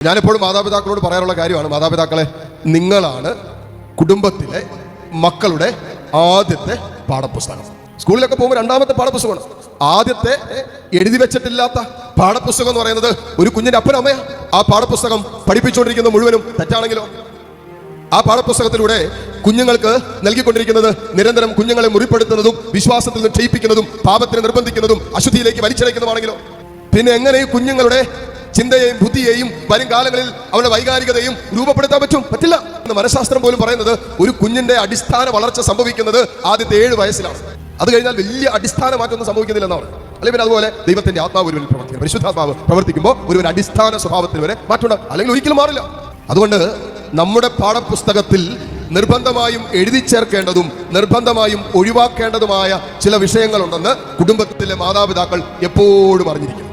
ഞാനെപ്പോഴും മാതാപിതാക്കളോട് പറയാറുള്ള കാര്യമാണ്, മാതാപിതാക്കളെ, നിങ്ങളാണ് കുടുംബത്തിലെ മക്കളുടെ ആദ്യത്തെ പാഠപുസ്തകം. സ്കൂളിലൊക്കെ പോകുമ്പോൾ രണ്ടാമത്തെ പാഠപുസ്തകമാണ്. ആദ്യത്തെ എഴുതി വെച്ചിട്ടില്ലാത്ത പാഠപുസ്തകം എന്ന് പറയുന്നത് ഒരു കുഞ്ഞിന്റെ അപ്പനും അമ്മയാണ്. ആ പാഠപുസ്തകം പഠിപ്പിച്ചുകൊണ്ടിരിക്കുന്ന മുഴുവനും തെറ്റാണെങ്കിലോ? ആ പാഠപുസ്തകത്തിലൂടെ കുഞ്ഞുങ്ങൾക്ക് നൽകിക്കൊണ്ടിരിക്കുന്നത് നിരന്തരം കുഞ്ഞുങ്ങളെ മുറിപ്പെടുത്തുന്നതും വിശ്വാസത്തിൽ നിന്ന് ക്ഷയിപ്പിക്കുന്നതും പാപത്തിന് നിർബന്ധിക്കുന്നതും അശുദ്ധിയിലേക്ക് വലിച്ചെറിക്കുന്നതുമാണെങ്കിലോ? പിന്നെ എങ്ങനെ ഈ കുഞ്ഞുങ്ങളുടെ ചിന്തയെയും ബുദ്ധിയെയും വരും കാലങ്ങളിൽ അവരുടെ വൈകാരികതയും രൂപപ്പെടുത്താൻ പറ്റില്ല. മനഃശാസ്ത്രം പോലും പറയുന്നത് ഒരു കുഞ്ഞിന്റെ അടിസ്ഥാന വളർച്ച സംഭവിക്കുന്നത് ആദ്യത്തെ 7 വയസ്സിലാണ്. അത് കഴിഞ്ഞാൽ വലിയ അടിസ്ഥാന മാറ്റമൊന്നും സംഭവിക്കുന്നില്ല എന്നാണ്. അല്ലെങ്കിൽ പിന്നെ അതുപോലെ ദൈവത്തിന്റെ ആത്മാവ് ഒരുവനിൽ പ്രവർത്തിക്കും, പരിശുദ്ധാത്മാവ് പ്രവർത്തിക്കുമ്പോൾ ഒരു അടിസ്ഥാന സ്വഭാവത്തിൽ വരെ മാറ്റമുണ്ടാകും, അല്ലെങ്കിൽ ഒരിക്കലും മാറില്ല. അതുകൊണ്ട് നമ്മുടെ പാഠപുസ്തകത്തിൽ നിർബന്ധമായും എഴുതി ചേർക്കേണ്ടതും നിർബന്ധമായും ഒഴിവാക്കേണ്ടതുമായ ചില വിഷയങ്ങളുണ്ടെന്ന് കുടുംബത്തിലെ മാതാപിതാക്കൾ എപ്പോഴും അറിഞ്ഞിരിക്കും.